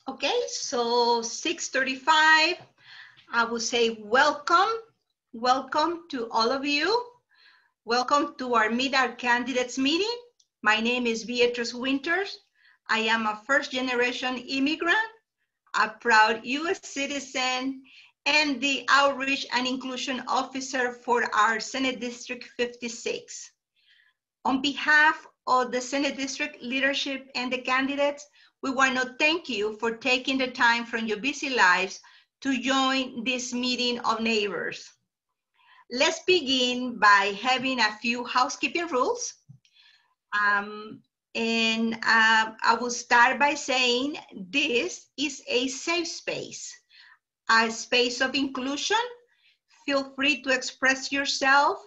Okay, so 6:35, I will say welcome. Welcome to all of you. Welcome to our Meet Our Candidates meeting. My name is Beatrice Winters. I am a first-generation immigrant, a proud U.S. citizen, and the Outreach and Inclusion Officer for our Senate District 56. On behalf of the Senate District leadership and the candidates, we want to thank you for taking the time from your busy lives to join this meeting of neighbors. Let's begin by having a few housekeeping rules. I will start by saying this is a safe space, a space of inclusion. Feel free to express yourself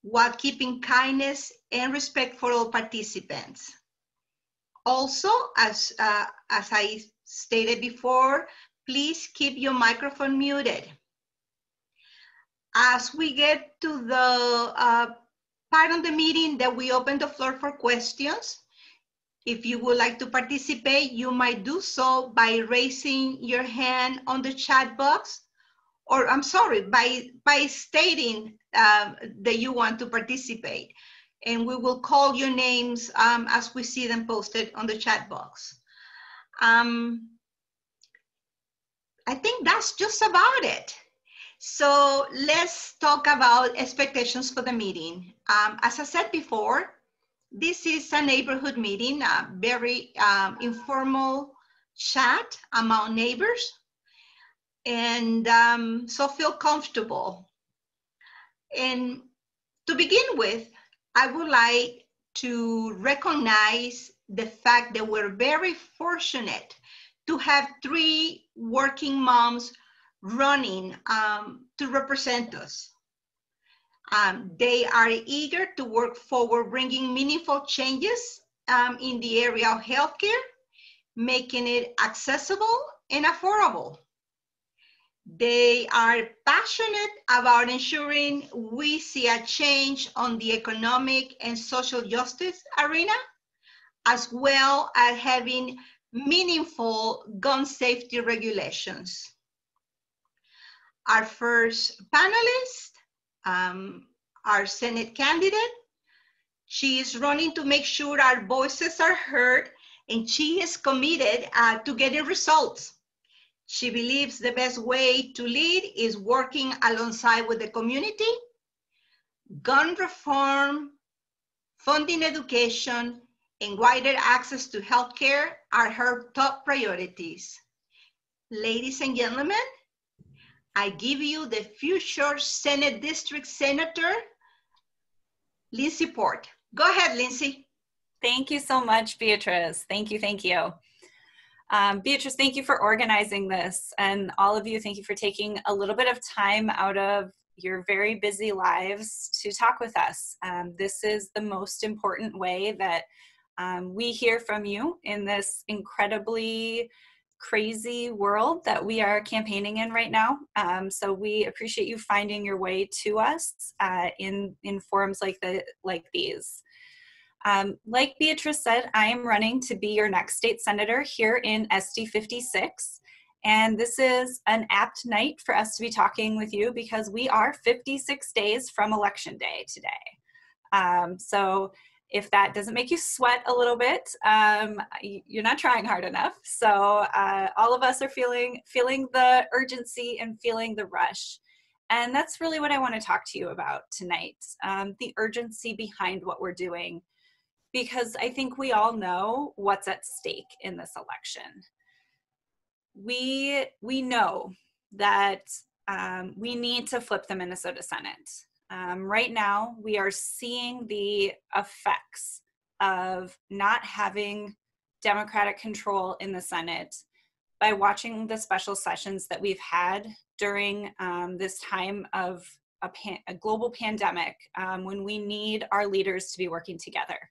while keeping kindness and respect for all participants. Also, as I stated before, please keep your microphone muted. As we get to the part of the meeting that we open the floor for questions, if you would like to participate, you might do so by raising your hand on the chat box, or I'm sorry, by stating that you want to participate. And we will call your names as we see them posted on the chat box. I think that's just about it. So let's talk about expectations for the meeting. As I said before, this is a neighborhood meeting, a very informal chat among neighbors. And so feel comfortable. And to begin with, I would like to recognize the fact that we're very fortunate to have 3 working moms running to represent us. They are eager to work forward, bringing meaningful changes in the area of healthcare, making it accessible and affordable. They are passionate about ensuring we see a change on the economic and social justice arena, as well as having meaningful gun safety regulations. Our first panelist, our Senate candidate, she is running to make sure our voices are heard, and she is committed to getting results. She believes the best way to lead is working alongside with the community. Gun reform, funding education, and wider access to healthcare are her top priorities. Ladies and gentlemen, I give you the future Senate District Senator, Lindsey Port. Go ahead, Lindsey. Thank you so much, Beatrice. Thank you, thank you. Beatrice, thank you for organizing this, and all of you, thank you for taking a little bit of time out of your very busy lives to talk with us. This is the most important way that we hear from you in this incredibly crazy world that we are campaigning in right now. So we appreciate you finding your way to us in forums like these. Like Beatrice said, I am running to be your next state senator here in SD56. And this is an apt night for us to be talking with you because we are 56 days from Election Day today. So if that doesn't make you sweat a little bit, you're not trying hard enough. So all of us are feeling the urgency and feeling the rush. And that's really what I want to talk to you about tonight, the urgency behind what we're doing. Because I think we all know what's at stake in this election. We know that we need to flip the Minnesota Senate. Right now, we are seeing the effects of not having Democratic control in the Senate by watching the special sessions that we've had during this time of a global pandemic when we need our leaders to be working together.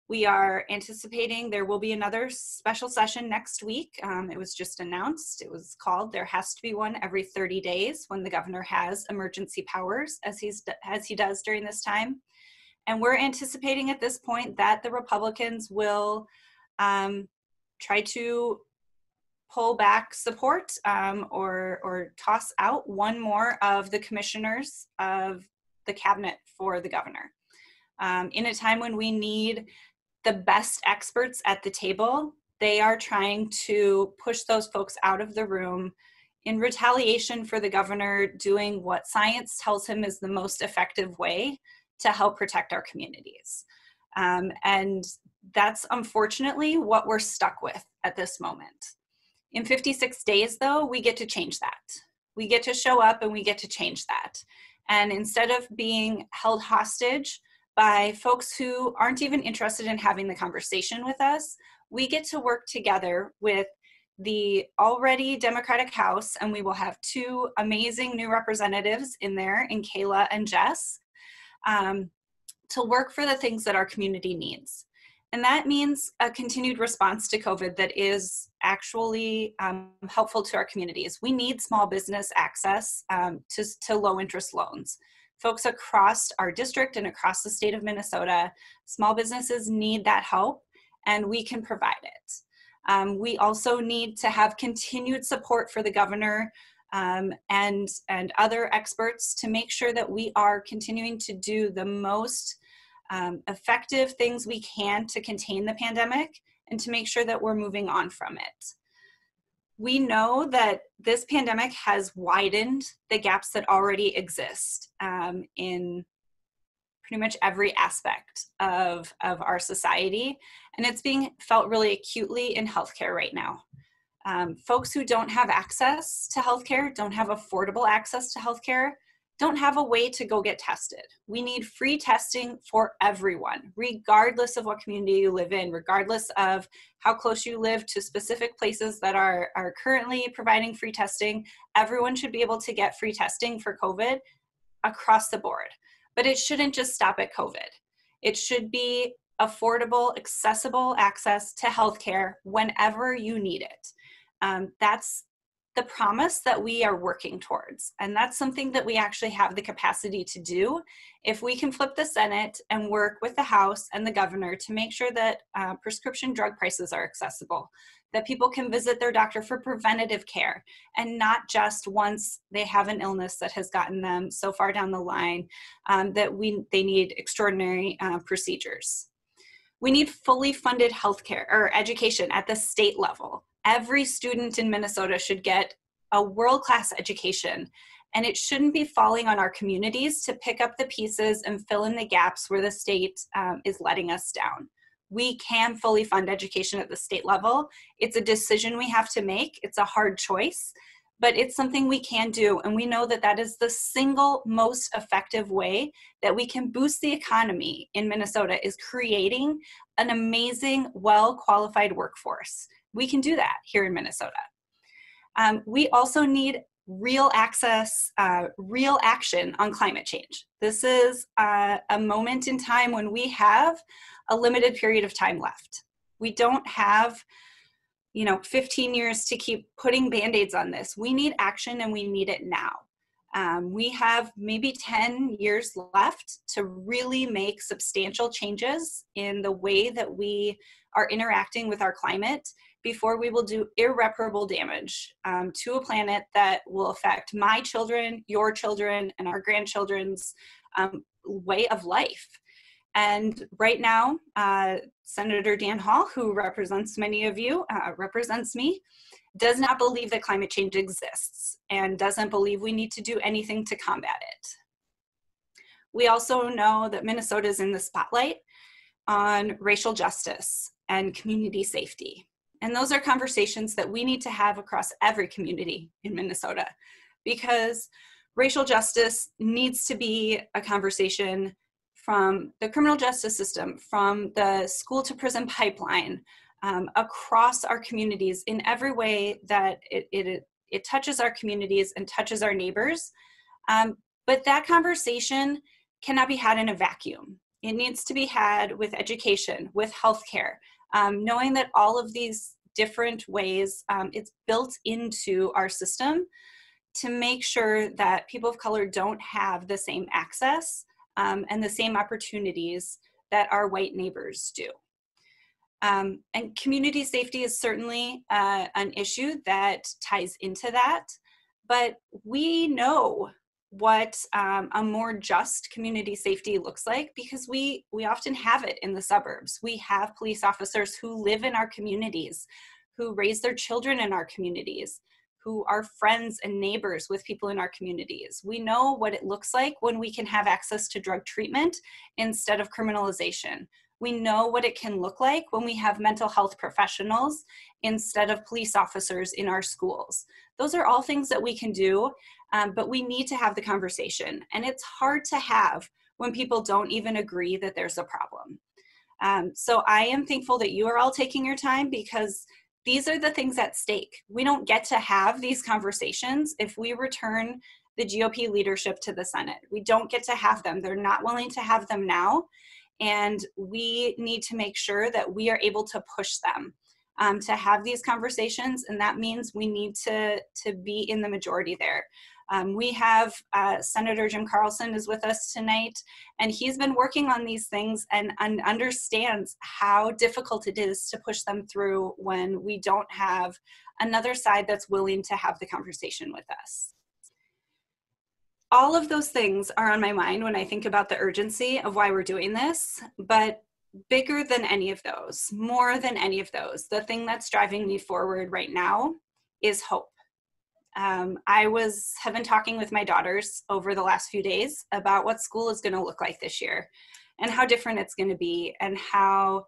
We are anticipating there will be another special session next week. It was just announced. It was called There Has to Be One Every 30 Days when the governor has emergency powers, as he does during this time. And we're anticipating at this point that the Republicans will try to pull back support or toss out one more of the commissioners of the cabinet for the governor. In a time when we need the best experts at the table, they are trying to push those folks out of the room in retaliation for the governor doing what science tells him is the most effective way to help protect our communities. And that's unfortunately what we're stuck with at this moment. In 56 days, though, we get to change that. We get to show up and we get to change that. And instead of being held hostage by folks who aren't even interested in having the conversation with us, we get to work together with the already Democratic House, and we will have two amazing new representatives in there, in Kaela and Jess, to work for the things that our community needs. And that means a continued response to COVID that is actually helpful to our communities. We need small business access to low interest loans. Folks across our district and across the state of Minnesota, small businesses need that help, and we can provide it. We also need to have continued support for the governor and other experts to make sure that we are continuing to do the most effective things we can to contain the pandemic and to make sure that we're moving on from it. We know that this pandemic has widened the gaps that already exist in pretty much every aspect of our society, and it's being felt really acutely in healthcare right now. Folks who don't have access to healthcare, don't have affordable access to healthcare, don't have a way to go get tested. We need free testing for everyone, regardless of what community you live in, regardless of how close you live to specific places that are currently providing free testing. Everyone should be able to get free testing for COVID across the board. But it shouldn't just stop at COVID. It should be affordable, accessible access to healthcare whenever you need it. That's the promise that we are working towards. And that's something that we actually have the capacity to do if we can flip the Senate and work with the House and the governor to make sure that prescription drug prices are accessible, that people can visit their doctor for preventative care and not just once they have an illness that has gotten them so far down the line that they need extraordinary procedures. We need fully funded healthcare or education at the state level. Every student in Minnesota should get a world-class education, and it shouldn't be falling on our communities to pick up the pieces and fill in the gaps where the state is letting us down. We can fully fund education at the state level. It's a decision we have to make. It's a hard choice, but it's something we can do, and we know that that is the single most effective way that we can boost the economy in Minnesota, is creating an amazing, well-qualified workforce. We can do that here in Minnesota. We also need real access, real action on climate change. This is a moment in time when we have a limited period of time left. We don't have 15 years to keep putting Band-Aids on this. We need action, and we need it now. We have maybe 10 years left to really make substantial changes in the way that we are interacting with our climate before we will do irreparable damage to a planet that will affect my children, your children, and our grandchildren's way of life. And right now, Senator Dan Hall, who represents many of you, represents me, does not believe that climate change exists and doesn't believe we need to do anything to combat it. We also know that Minnesota is in the spotlight on racial justice and community safety. And those are conversations that we need to have across every community in Minnesota, because racial justice needs to be a conversation from the criminal justice system, from the school to prison pipeline, across our communities in every way that it touches our communities and touches our neighbors. But that conversation cannot be had in a vacuum. It needs to be had with education, with healthcare, knowing that all of these different ways, it's built into our system to make sure that people of color don't have the same access and the same opportunities that our white neighbors do. And community safety is certainly an issue that ties into that, but we know what a more just community safety looks like because we often have it in the suburbs. We have police officers who live in our communities, who raise their children in our communities, who are friends and neighbors with people in our communities. We know what it looks like when we can have access to drug treatment instead of criminalization. We know what it can look like when we have mental health professionals instead of police officers in our schools. Those are all things that we can do, but we need to have the conversation. And it's hard to have when people don't even agree that there's a problem. So I am thankful that you are all taking your time because these are the things at stake. We don't get to have these conversations if we return the GOP leadership to the Senate. We don't get to have them. They're not willing to have them now. And we need to make sure that we are able to push them to have these conversations. And that means we need to be in the majority there. We have Senator Jim Carlson is with us tonight, and he's been working on these things and understands how difficult it is to push them through when we don't have another side that's willing to have the conversation with us. All of those things are on my mind when I think about the urgency of why we're doing this, but bigger than any of those, more than any of those, the thing that's driving me forward right now is hope. I have been talking with my daughters over the last few days about what school is going to look like this year and how different it's going to be and how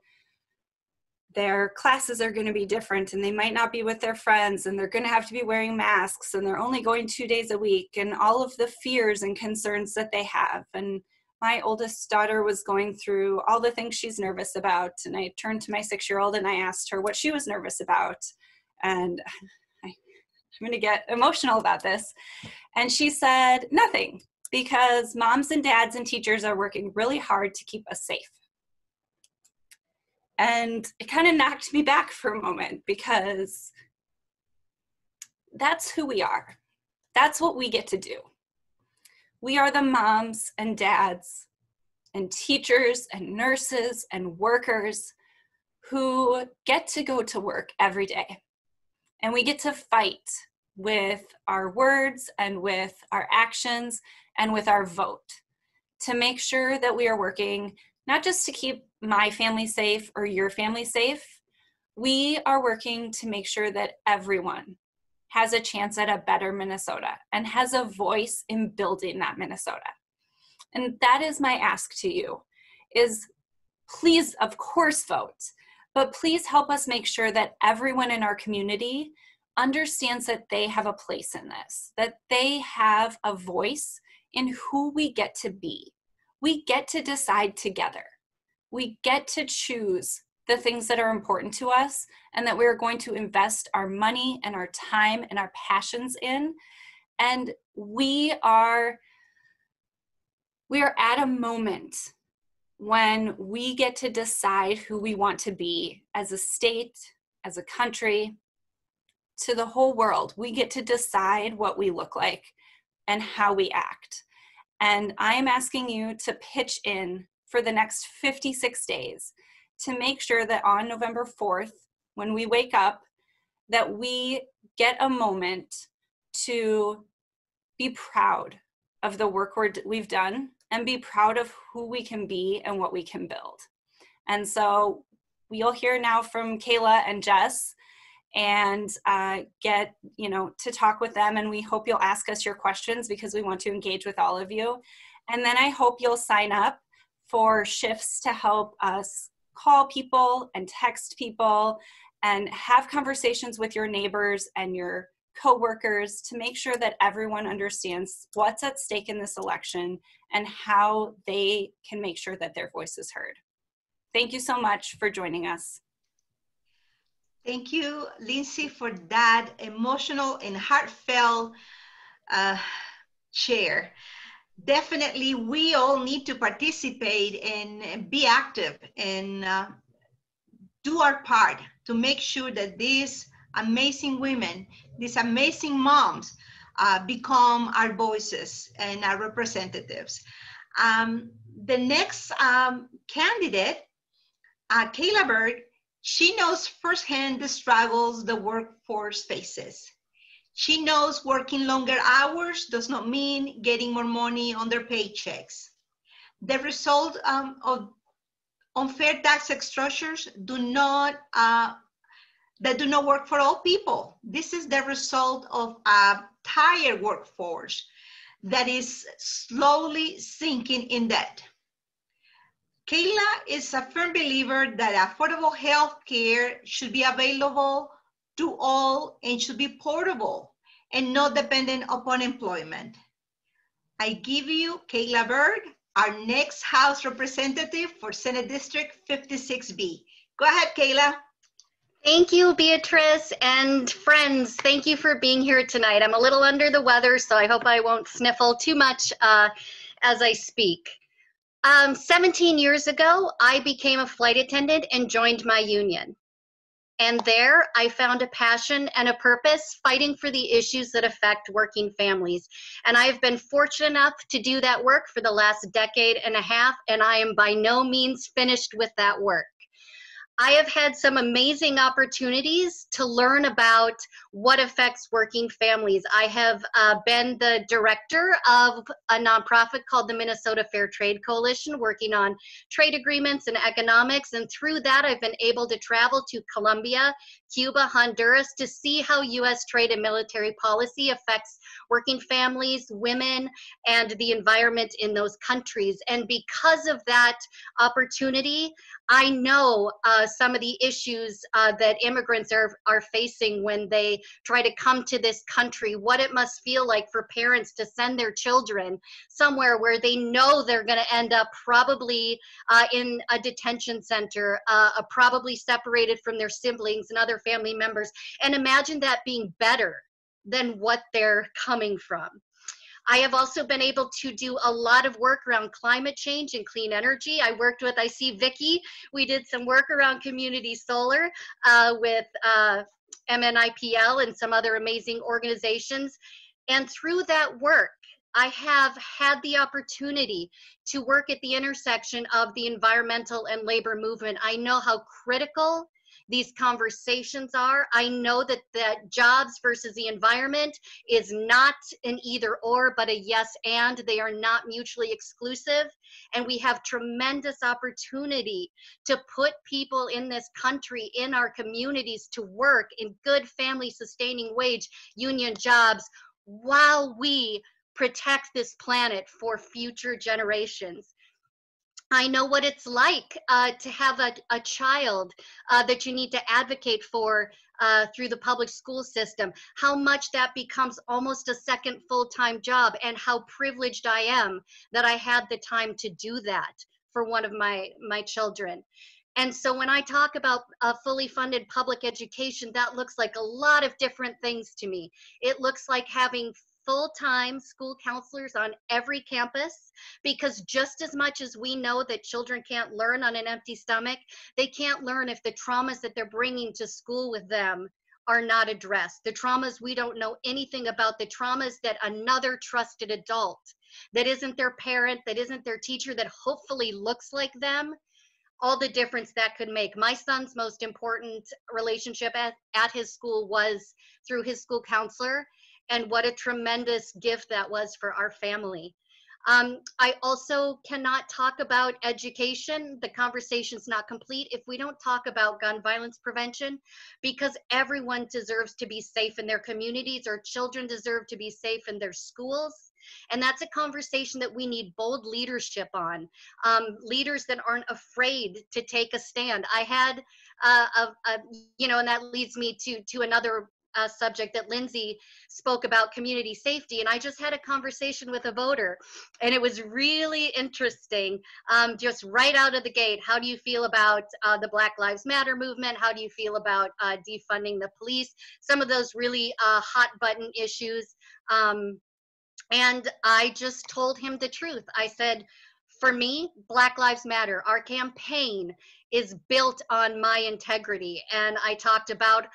their classes are going to be different and they might not be with their friends and they're going to have to be wearing masks and they're only going 2 days a week and all of the fears and concerns that they have. And my oldest daughter was going through all the things she's nervous about. And I turned to my 6-year-old and I asked her what she was nervous about. And I'm going to get emotional about this. And she said, nothing, because moms and dads and teachers are working really hard to keep us safe. And it kind of knocked me back for a moment because that's who we are. That's what we get to do. We are the moms and dads and teachers and nurses and workers who get to go to work every day. And we get to fight with our words and with our actions and with our vote to make sure that we are working not just to keep my family safe or your family safe. We are working to make sure that everyone has a chance at a better Minnesota and has a voice in building that Minnesota. And that is my ask to you is please, of course, vote, but please help us make sure that everyone in our community understands that they have a place in this, that they have a voice in who we get to be. We get to decide together. We get to choose the things that are important to us and that we're going to invest our money and our time and our passions in. And we are at a moment when we get to decide who we want to be as a state, as a country, to the whole world. We get to decide what we look like and how we act. And I am asking you to pitch in for the next 56 days to make sure that on November 4th, when we wake up, that we get a moment to be proud of the work we've done and be proud of who we can be and what we can build. And so you'll hear now from Kaela and Jess and get, to talk with them. And we hope you'll ask us your questions because we want to engage with all of you. And then I hope you'll sign up for shifts to help us call people and text people and have conversations with your neighbors and your coworkers to make sure that everyone understands what's at stake in this election and how they can make sure that their voice is heard. Thank you so much for joining us. Thank you, Lindsey, for that emotional and heartfelt share. Definitely, we all need to participate and be active and do our part to make sure that these amazing women, these amazing moms become our voices and our representatives. The next candidate, Kaela Berg, She knows firsthand the struggles the workforce faces. She knows working longer hours does not mean getting more money on their paychecks. The result of unfair tax structures that do not work for all people. This is the result of a tired workforce that is slowly sinking in debt. Kaela is a firm believer that affordable health care should be available to all and should be portable and not dependent upon employment. I give you Kaela Berg, our next House representative for Senate District 56B. Go ahead, Kaela. Thank you, Beatrice, and friends. Thank you for being here tonight. I'm a little under the weather, so I hope I won't sniffle too much as I speak. 17 years ago, I became a flight attendant and joined my union. And there, I found a passion and a purpose fighting for the issues that affect working families. And I've been fortunate enough to do that work for the last decade and a half, and I am by no means finished with that work. I have had some amazing opportunities to learn about what affects working families. I have been the director of a nonprofit called the Minnesota Fair Trade Coalition, working on trade agreements and economics. And through that, I've been able to travel to Colombia, Cuba, Honduras to see how U.S. trade and military policy affects working families, women, and the environment in those countries. And because of that opportunity, I know some of the issues that immigrants are facing when they try to come to this country, what it must feel like for parents to send their children somewhere where they know they're going to end up probably in a detention center, probably separated from their siblings and other family members. And imagine that being better than what they're coming from. I have also been able to do a lot of work around climate change and clean energy. I worked with, I see Vicki, we did some work around community solar with MNIPL and some other amazing organizations. And through that work, I have had the opportunity to work at the intersection of the environmental and labor movement. I know how critical these conversations are. I know that jobs versus the environment is not an either or, but a yes and. They are not mutually exclusive. And we have tremendous opportunity to put people in this country, in our communities, to work in good family sustaining wage union jobs while we protect this planet for future generations. I know what it's like to have a child that you need to advocate for through the public school system, how much that becomes almost a second full-time job, and how privileged I am that I had the time to do that for one of my children. And so when I talk about a fully funded public education, that looks like a lot of different things to me. It looks like having full-time school counselors on every campus, because just as much as we know that children can't learn on an empty stomach, they can't learn if the traumas that they're bringing to school with them are not addressed. The traumas we don't know anything about, the traumas that another trusted adult that isn't their parent, that isn't their teacher, that hopefully looks like them, all the difference that could make. My son's most important relationship at his school was through his school counselor, and what a tremendous gift that was for our family. I also cannot talk about education. The conversation's not complete if we don't talk about gun violence prevention, because everyone deserves to be safe in their communities. Our children deserve to be safe in their schools. And that's a conversation that we need bold leadership on, leaders that aren't afraid to take a stand. I had, and that leads me to another subject that Lindsey spoke about, community safety. And I just had a conversation with a voter, and it was really interesting, just right out of the gate. How do you feel about the Black Lives Matter movement? How do you feel about defunding the police? Some of those really hot button issues. And I just told him the truth. I said, for me, Black Lives Matter, our campaign is built on my integrity. And I talked about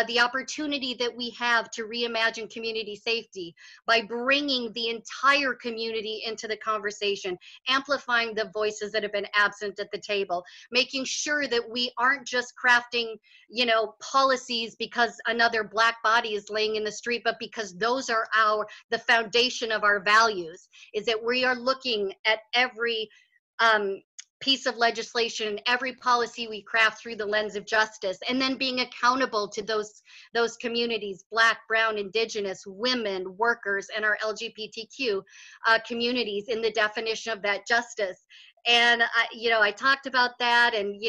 the opportunity that we have to reimagine community safety by bringing the entire community into the conversation, amplifying the voices that have been absent at the table, making sure that we aren't just crafting, you know, policies because another Black body is laying in the street, but because those are the foundation of our values, is that we are looking at every piece of legislation, every policy we craft through the lens of justice, and then being accountable to those communities, Black, Brown, Indigenous, women, workers, and our LGBTQ communities in the definition of that justice. And I talked about that, and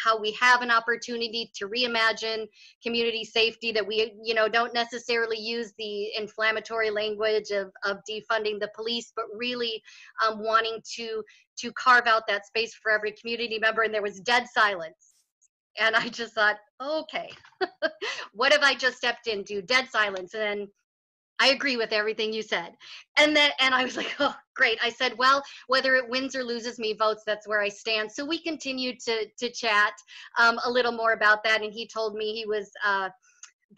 how we have an opportunity to reimagine community safety, that we don't necessarily use the inflammatory language of defunding the police, but really wanting to carve out that space for every community member. And there was dead silence. And I just thought, okay, what have I just stepped into? Dead silence. And then I agree with everything you said. And I was like, oh, great. I said, well, whether it wins or loses me votes, that's where I stand. So we continued to chat a little more about that. And he told me he was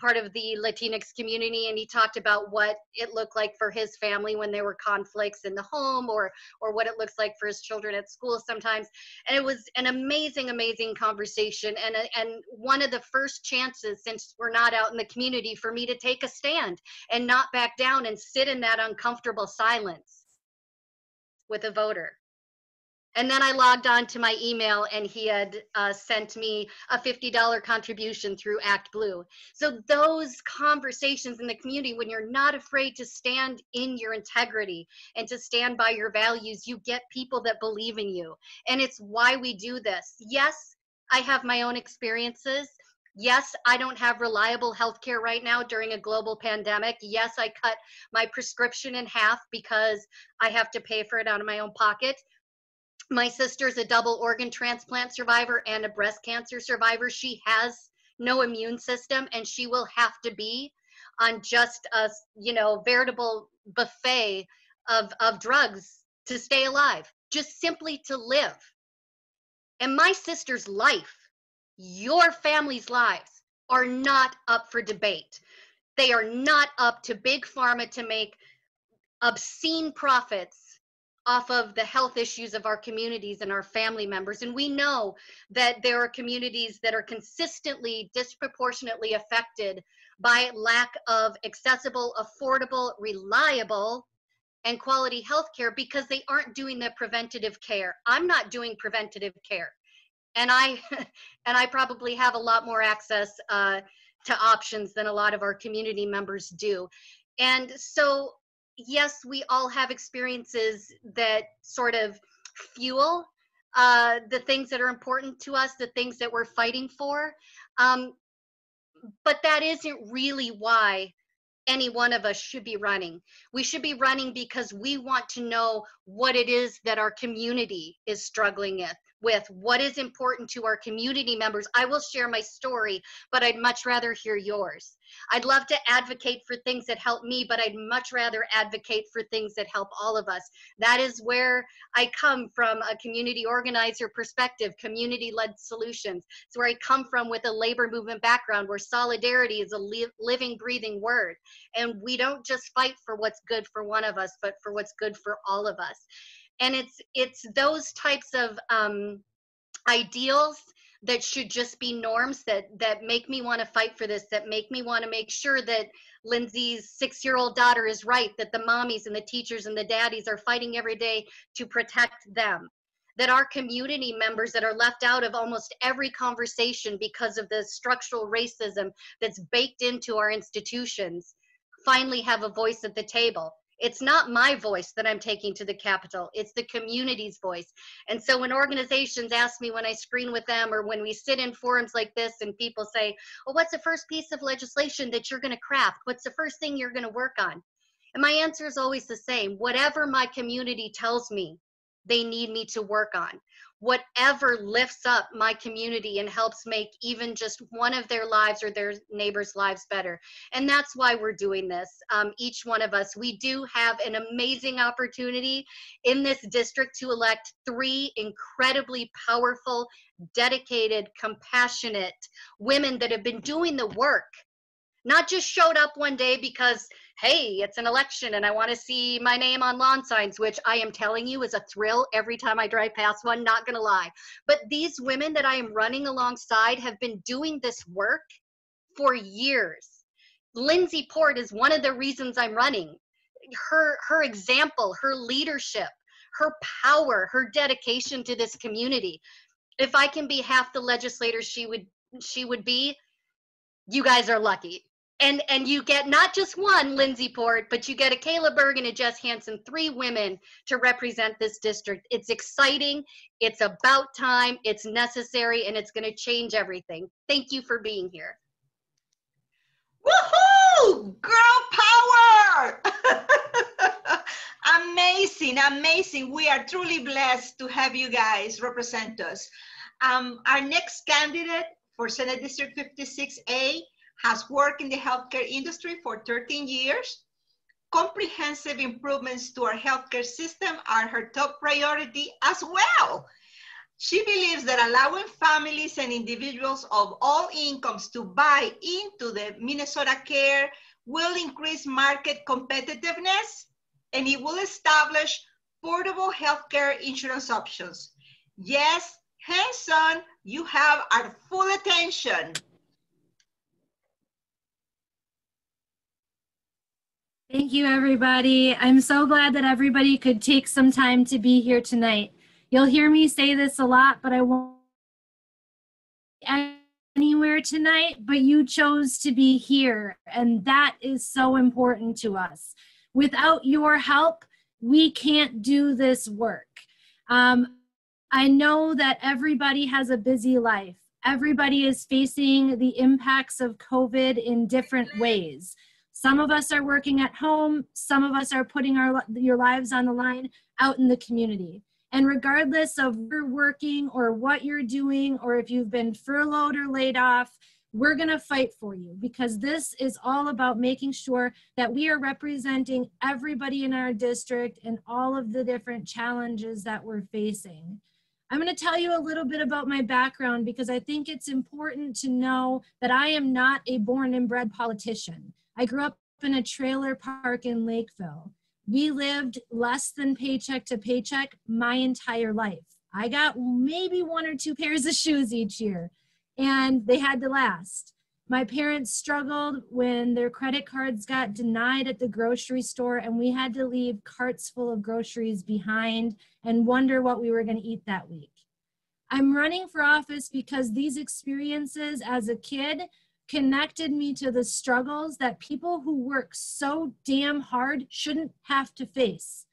part of the Latinx community, and he talked about what it looked like for his family when there were conflicts in the home, or what it looks like for his children at school sometimes. And it was an amazing conversation, and one of the first chances, since we're not out in the community, for me to take a stand and not back down and sit in that uncomfortable silence with a voter. And then I logged on to my email, and he had sent me a $50 contribution through Act Blue. So those conversations in the community, when you're not afraid to stand in your integrity and to stand by your values, you get people that believe in you. And it's why we do this. Yes, I have my own experiences. Yes, I don't have reliable healthcare right now during a global pandemic. Yes, I cut my prescription in half because I have to pay for it out of my own pocket. My sister's a double organ transplant survivor and a breast cancer survivor. She has no immune system, and she will have to be on just a veritable buffet of drugs to stay alive, just simply to live. And my sister's life, your family's lives, are not up for debate. They are not up to big pharma to make obscene profits off of the health issues of our communities and our family members. And we know that there are communities that are consistently disproportionately affected by lack of accessible, affordable, reliable, and quality healthcare because they aren't doing the preventative care. I'm not doing preventative care. And I probably have a lot more access to options than a lot of our community members do. And so, yes, we all have experiences that sort of fuel the things that are important to us, the things that we're fighting for. But that isn't really why any one of us should be running. We should be running because we want to know what it is that our community is struggling with, what is important to our community members. I will share my story, but I'd much rather hear yours. I'd love to advocate for things that help me, but I'd much rather advocate for things that help all of us. That is where I come from, a community organizer perspective, community-led solutions. It's where I come from with a labor movement background, where solidarity is a living, breathing word. And we don't just fight for what's good for one of us, but for what's good for all of us. And it's those types of ideals that should just be norms that make me want to fight for this, that make me want to make sure that Lindsey's 6-year-old daughter is right, that the mommies and the teachers and the daddies are fighting every day to protect them, that our community members that are left out of almost every conversation because of the structural racism that's baked into our institutions finally have a voice at the table. It's not my voice that I'm taking to the Capitol. It's the community's voice. And so when organizations ask me, when I screen with them, or when we sit in forums like this and people say, well, what's the first piece of legislation that you're going to craft? What's the first thing you're going to work on? And my answer is always the same. Whatever my community tells me they need me to work on. whatever lifts up my community and helps make even just one of their lives or their neighbors' lives better. And that's why we're doing this. Each one of us, we do have an amazing opportunity in this district to elect 3 incredibly powerful, dedicated, compassionate women that have been doing the work. Not just showed up one day because, hey, it's an election and I want to see my name on lawn signs, which I am telling you is a thrill every time I drive past one, not going to lie. But these women that I am running alongside have been doing this work for years. Lindsey Port is one of the reasons I'm running. Her example, her leadership, her power, her dedication to this community. If I can be half the legislator she would be, you guys are lucky. And you get not just one Lindsey Port, but you get a Kaela Berg and a Jess Hanson, 3 women to represent this district. It's exciting, it's about time, it's necessary, and it's going to change everything. Thank you for being here. Woohoo! Girl power! Amazing, amazing. We are truly blessed to have you guys represent us. Our next candidate for Senate District 56A has worked in the healthcare industry for 13 years. Comprehensive improvements to our healthcare system are her top priority as well. She believes that allowing families and individuals of all incomes to buy into the Minnesota Care will increase market competitiveness, and it will establish portable healthcare insurance options. Yes, Hanson, you have our full attention. Thank you, everybody. I'm so glad that everybody could take some time to be here tonight. You'll hear me say this a lot, but I won't anywhere tonight, but you chose to be here, and that is so important to us. Without your help, we can't do this work. I know that everybody has a busy life. Everybody is facing the impacts of COVID in different ways. Some of us are working at home. Some of us are putting your lives on the line out in the community. And regardless of where you're working or what you're doing, or if you've been furloughed or laid off, we're going to fight for you, because this is all about making sure that we are representing everybody in our district and all of the different challenges that we're facing. I'm going to tell you a little bit about my background, because I think it's important to know that I am not a born and bred politician. I grew up in a trailer park in Lakeville. We lived less than paycheck to paycheck my entire life. I got maybe 1 or 2 pairs of shoes each year, and they had to last. My parents struggled when their credit cards got denied at the grocery store, and we had to leave carts full of groceries behind and wonder what we were going to eat that week. I'm running for office because these experiences as a kid connected me to the struggles that people who work so damn hard shouldn't have to face.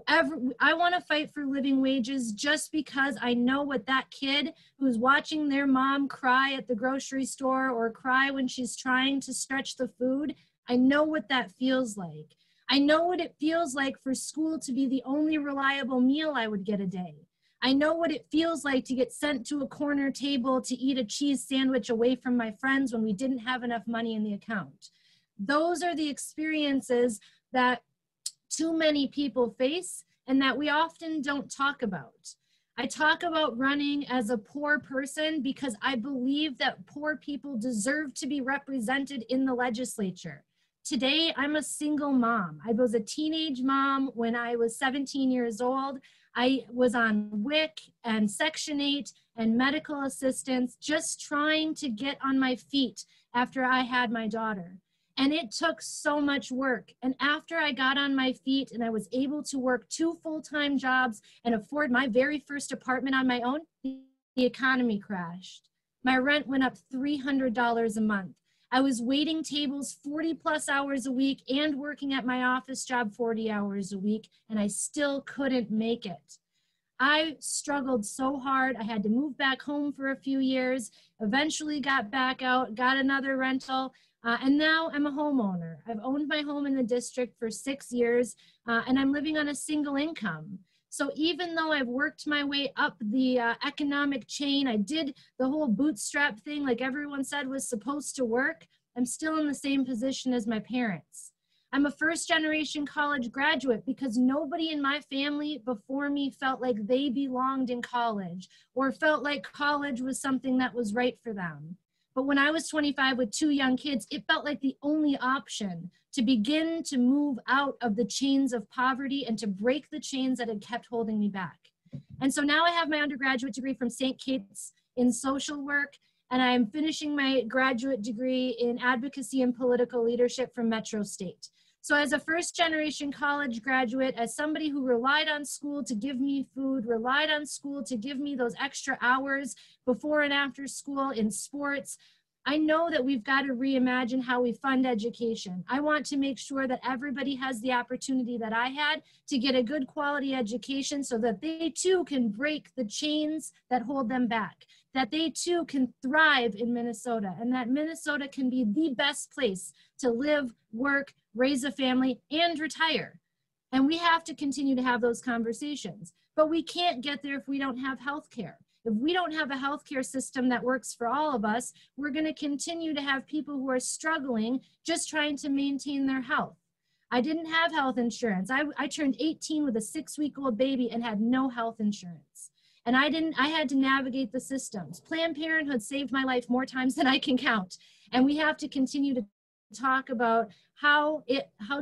I want to fight for living wages just because I know what that kid who's watching their mom cry at the grocery store or cry when she's trying to stretch the food, I know what that feels like. I know what it feels like for school to be the only reliable meal I would get a day. I know what it feels like to get sent to a corner table to eat a cheese sandwich away from my friends when we didn't have enough money in the account. Those are the experiences that too many people face and that we often don't talk about. I talk about running as a poor person because I believe that poor people deserve to be represented in the legislature. Today, I'm a single mom. I was a teenage mom when I was 17 years old. I was on WIC and Section 8 and medical assistance, just trying to get on my feet after I had my daughter. And it took so much work. And after I got on my feet and I was able to work 2 full-time jobs and afford my very first apartment on my own, the economy crashed. My rent went up $300 a month. I was waiting tables 40 plus hours a week and working at my office job 40 hours a week, and I still couldn't make it. I struggled so hard. I had to move back home for a few years, eventually got back out, got another rental, and now I'm a homeowner. I've owned my home in the district for 6 years, and I'm living on a single income. So even though I've worked my way up the economic chain, I did the whole bootstrap thing like everyone said was supposed to work, I'm still in the same position as my parents. I'm a first-generation college graduate because nobody in my family before me felt like they belonged in college or felt like college was something that was right for them. But when I was 25 with 2 young kids, it felt like the only option to begin to move out of the chains of poverty and to break the chains that had kept holding me back. And so now I have my undergraduate degree from St. Kate's in social work, and I'm finishing my graduate degree in advocacy and political leadership from Metro State. So as a first-generation college graduate, as somebody who relied on school to give me food, relied on school to give me those extra hours before and after school in sports, I know that we've got to reimagine how we fund education. I want to make sure that everybody has the opportunity that I had to get a good quality education so that they too can break the chains that hold them back, that they too can thrive in Minnesota, and that Minnesota can be the best place to live, work, raise a family, and retire. And we have to continue to have those conversations. But we can't get there if we don't have health care. If we don't have a healthcare system that works for all of us, we're going to continue to have people who are struggling just trying to maintain their health. I didn't have health insurance. I turned 18 with a 6-week-old baby and had no health insurance. And I had to navigate the systems. Planned Parenthood saved my life more times than I can count. And we have to continue to talk about how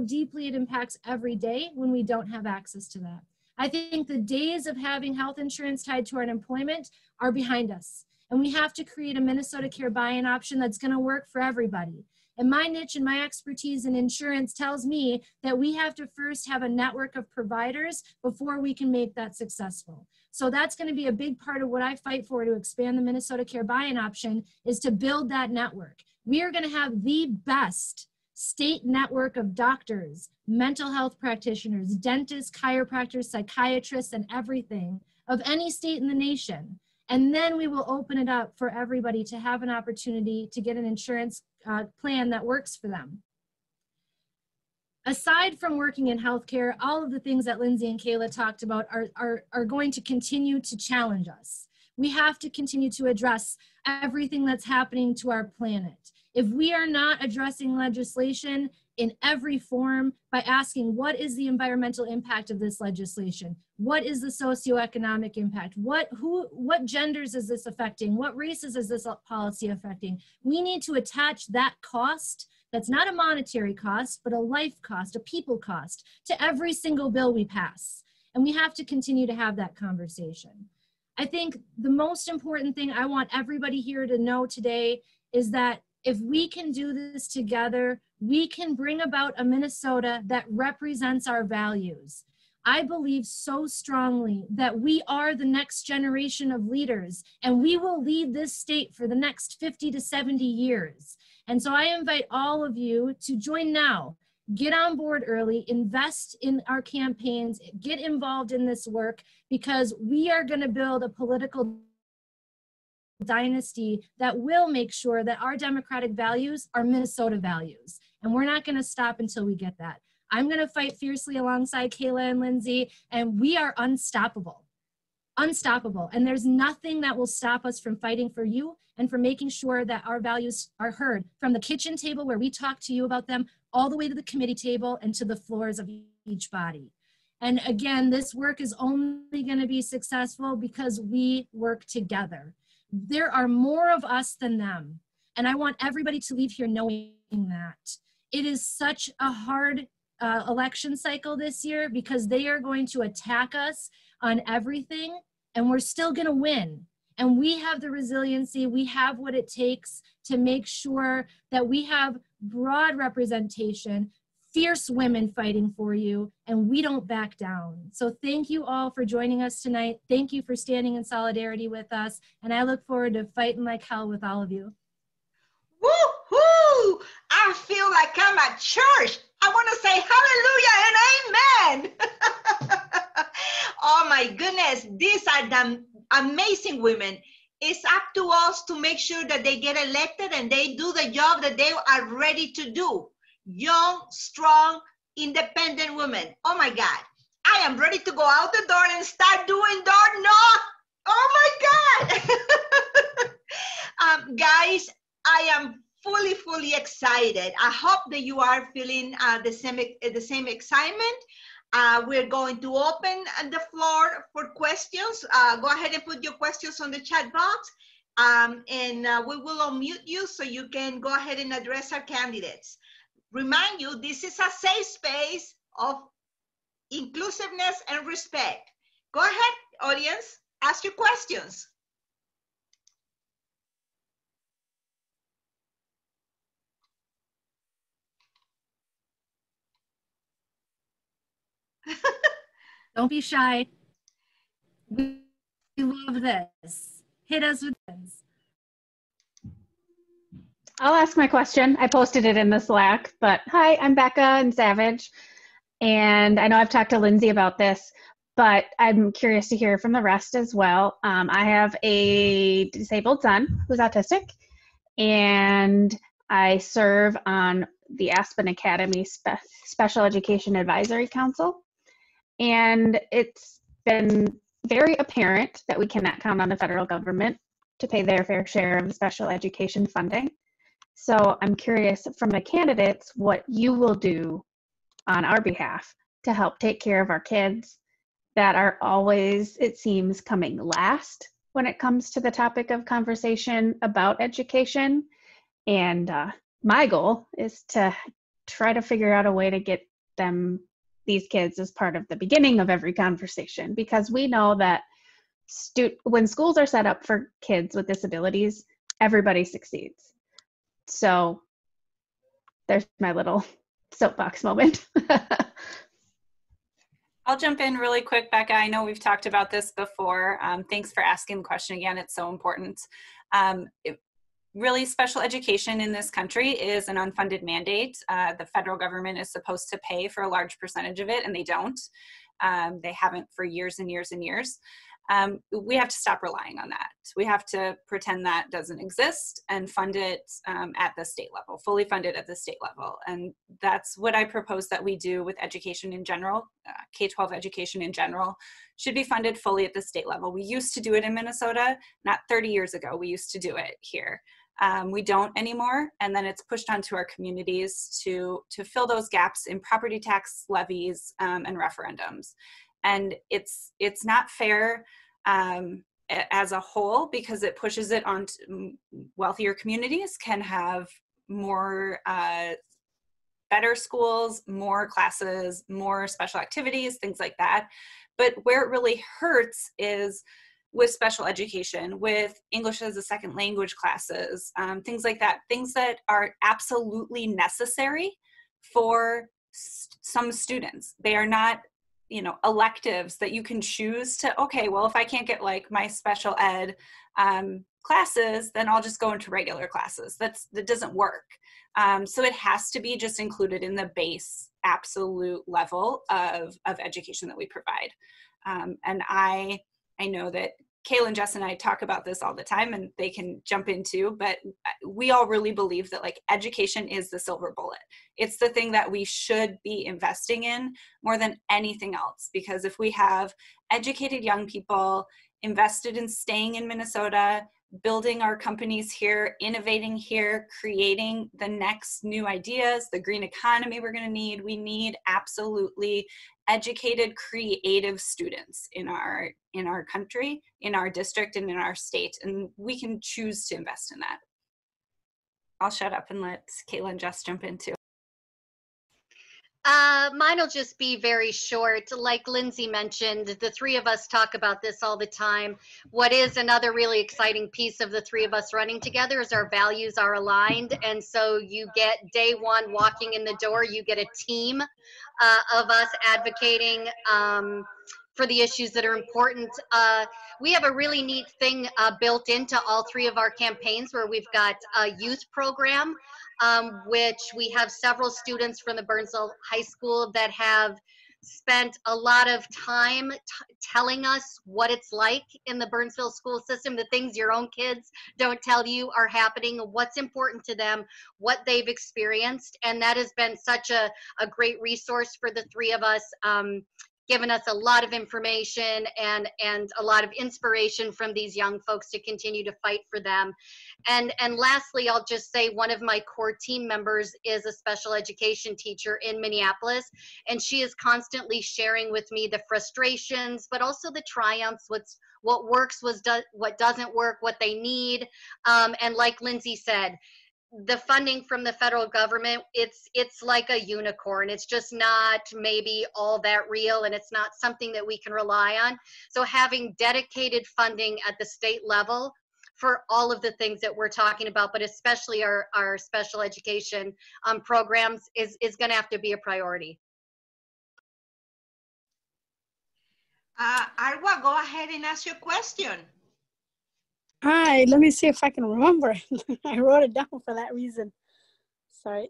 deeply it impacts every day when we don't have access to that. I think the days of having health insurance tied to our employment are behind us. And we have to create a Minnesota Care buy-in option that's going to work for everybody. And my niche and my expertise in insurance tells me that we have to first have a network of providers before we can make that successful. So that's going to be a big part of what I fight for to expand the Minnesota Care buy-in option, is to build that network. We are going to have the best state network of doctors, mental health practitioners, dentists, chiropractors, psychiatrists, and everything of any state in the nation. And then we will open it up for everybody to have an opportunity to get an insurance plan that works for them. Aside from working in healthcare, all of the things that Lindsey and Kaela talked about are going to continue to challenge us. We have to continue to address everything that's happening to our planet. If we are not addressing legislation in every form by asking what is the environmental impact of this legislation? What is the socioeconomic impact? What genders is this affecting? What races is this policy affecting? We need to attach that cost, that's not a monetary cost, but a life cost, a people cost, to every single bill we pass. And we have to continue to have that conversation. I think the most important thing I want everybody here to know today is that if we can do this together, we can bring about a Minnesota that represents our values. I believe so strongly that we are the next generation of leaders, and we will lead this state for the next 50 to 70 years. And so I invite all of you to join now. Get on board early, invest in our campaigns, get involved in this work, because we are going to build a political dynasty that will make sure that our democratic values are Minnesota values. And we're not going to stop until we get that. I'm going to fight fiercely alongside Kaela and Lindsey, and we are unstoppable. Unstoppable. And there's nothing that will stop us from fighting for you and for making sure that our values are heard, from the kitchen table where we talk to you about them all the way to the committee table and to the floors of each body. And again, this work is only going to be successful because we work together. There are more of us than them. And I want everybody to leave here knowing that. It is such a hard election cycle this year because they are going to attack us on everything, and we're still going to win. And we have the resiliency, we have what it takes to make sure that we have broad representation, fierce women fighting for you, and we don't back down. So thank you all for joining us tonight. Thank you for standing in solidarity with us, and I look forward to fighting like hell with all of you. Woo-hoo! I feel like I'm at church. I want to say hallelujah and amen. Oh my goodness, these are the amazing women. It's up to us to make sure that they get elected and they do the job that they are ready to do. Young, strong, independent women. Oh my God. I am ready to go out the door and start doing door knock. Oh my God. Guys, I am fully excited. I hope that you are feeling the same excitement. We're going to open the floor for questions. Go ahead and put your questions on the chat box. And we will unmute you so you can go ahead and address our candidates. Remind you, this is a safe space of inclusiveness and respect. Go ahead, audience, ask your questions. Don't be shy. We love this. Hit us with this. I'll ask my question. I posted it in the Slack, but hi, I'm Becca and Savage. And I know I've talked to Lindsey about this, but I'm curious to hear from the rest as well. I have a disabled son who's autistic, and I serve on the Aspen Academy Special Education Advisory Council. And it's been very apparent that we cannot count on the federal government to pay their fair share of special education funding. So I'm curious from the candidates what you will do on our behalf to help take care of our kids that are always, it seems, coming last when it comes to the topic of conversation about education. And my goal is to try to figure out a way to get these kids as part of the beginning of every conversation, because we know that when schools are set up for kids with disabilities, everybody succeeds. So there's my little soapbox moment. I'll jump in really quick, Becca. I know we've talked about this before. Thanks for asking the question again. It's so important. Really, special education in this country is an unfunded mandate. The federal government is supposed to pay for a large percentage of it, and they don't. They haven't for years and years and years. We have to stop relying on that. We have to pretend that doesn't exist and fund it at the state level, fully fund it at the state level. And that's what I propose that we do with education in general. K-12 education in general should be funded fully at the state level. We used to do it in Minnesota, not 30 years ago. We used to do it here. We don't anymore, and then it's pushed onto our communities to fill those gaps in property tax levies and referendums. And it's not fair as a whole, because it pushes it on wealthier communities can have more better schools, more classes, more special activities, things like that. But where it really hurts is with special education, with English as a second language classes, things like that, things that are absolutely necessary for some students. They are not, electives that you can choose to, okay, well, if I can't get like my special ed classes, then I'll just go into regular classes. That doesn't work. So it has to be just included in the base absolute level of education that we provide. And I know that Kaela and Jess and I talk about this all the time, and they can jump into, but we all really believe that like education is the silver bullet. It's the thing that we should be investing in more than anything else, because if we have educated young people invested in staying in Minnesota, building our companies here, innovating here, creating the next new ideas, the green economy we're going to need. We need absolutely educated, creative students in our country, in our district, and in our state, and we can choose to invest in that. I'll shut up and let Kaela and Jess jump in too. Mine will just be very short. Like Lindsey mentioned, the three of us talk about this all the time. What is another really exciting piece of the three of us running together is our values are aligned. And so you get day one walking in the door, you get a team of us advocating for the issues that are important. We have a really neat thing built into all three of our campaigns where we've got a youth program, which we have several students from the Burnsville High School that have spent a lot of time telling us what it's like in the Burnsville school system, the things your own kids don't tell you are happening, what's important to them, what they've experienced. And that has been such a great resource for the three of us. given us a lot of information and a lot of inspiration from these young folks to continue to fight for them. And lastly, I'll just say one of my core team members is a special education teacher in Minneapolis, and she is constantly sharing with me the frustrations, but also the triumphs, what works, what doesn't work, what they need. And like Lindsey said, the funding from the federal government, it's like a unicorn. It's just not maybe all that real, and it's not something that we can rely on. So having dedicated funding at the state level for all of the things that we're talking about, but especially our special education programs is going to have to be a priority. Arwa, go ahead and ask your question. Hi, let me see if I can remember. I wrote it down for that reason. Sorry.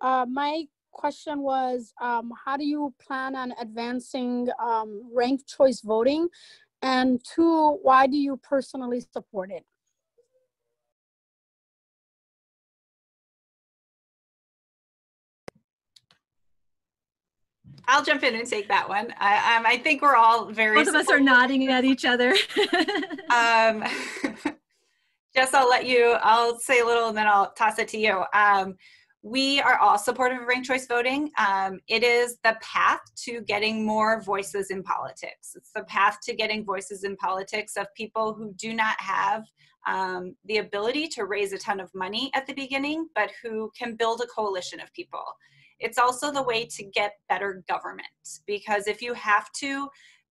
My question was, how do you plan on advancing ranked choice voting? And 2, why do you personally support it? I'll jump in and take that one. I think we're all very Both of us are nodding at each other. Jess, I'll say a little and then I'll toss it to you. We are all supportive of ranked choice voting. It is the path to getting more voices in politics. It's the path to getting voices in politics of people who do not have the ability to raise a ton of money at the beginning, but who can build a coalition of people. It's also the way to get better government, because if you have to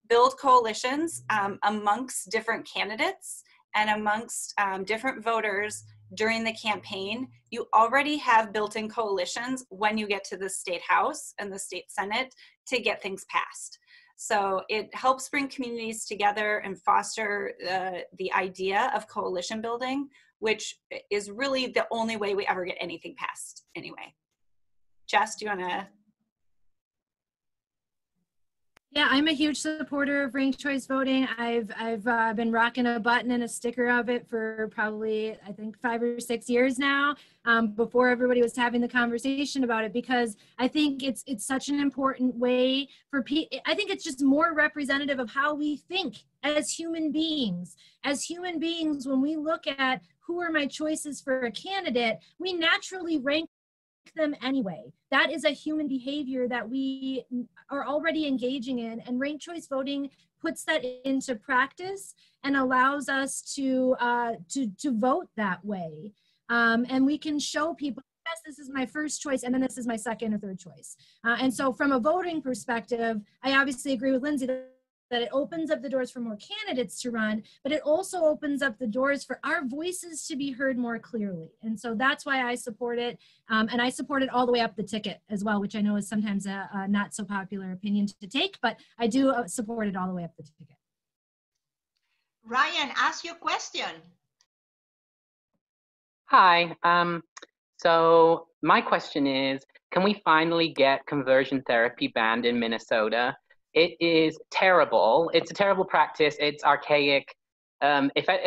build coalitions amongst different candidates and amongst different voters during the campaign, you already have built-in coalitions when you get to the state house and the state senate to get things passed. So it helps bring communities together and foster the idea of coalition building, which is really the only way we ever get anything passed anyway. Jess, do you want to? Yeah, I'm a huge supporter of ranked choice voting. I've been rocking a button and a sticker of it for probably, I think, 5 or 6 years now, before everybody was having the conversation about it, because I think it's such an important way for people. I think it's just more representative of how we think as human beings. As human beings, when we look at who are my choices for a candidate, we naturally rank them anyway. That is a human behavior that we are already engaging in, and ranked choice voting puts that into practice and allows us to vote that way. And we can show people, yes, this is my first choice, and then this is my second or third choice. And so from a voting perspective, I obviously agree with Lindsey that it opens up the doors for more candidates to run, but it also opens up the doors for our voices to be heard more clearly. And so that's why I support it. And I support it all the way up the ticket as well, which I know is sometimes a not so popular opinion to take, but I do support it all the way up the ticket. Ryan, ask your question. Hi. So my question is, can we finally get conversion therapy banned in Minnesota? It is terrible. It's a terrible practice. It's archaic.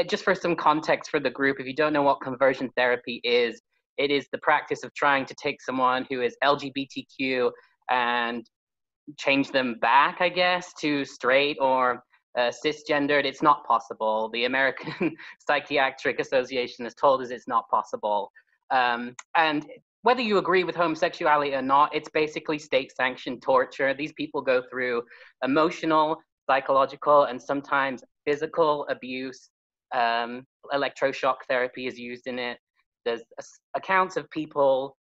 Just for some context for the group, if you don't know what conversion therapy is, it is the practice of trying to take someone who is LGBTQ and change them back, I guess, to straight or cisgendered. It's not possible. The American Psychiatric Association has told us it's not possible. And whether you agree with homosexuality or not, it's basically state-sanctioned torture. These people go through emotional, psychological, and sometimes physical abuse. Electroshock therapy is used in it. There's accounts of people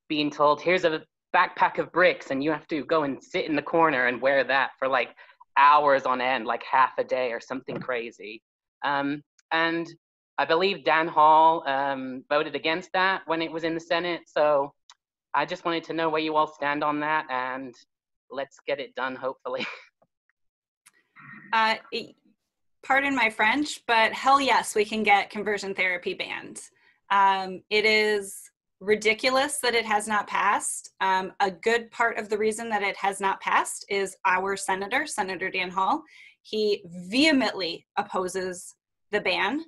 being told, here's a backpack of bricks, and you have to go and sit in the corner and wear that for like hours on end, like half a day or something crazy. And I believe Dan Hall voted against that when it was in the Senate. So I just wanted to know where you all stand on that, and let's get it done, hopefully. Pardon my French, but hell yes, we can get conversion therapy banned. It is ridiculous that it has not passed. A good part of the reason that it has not passed is our senator, Senator Dan Hall. He vehemently opposes the ban.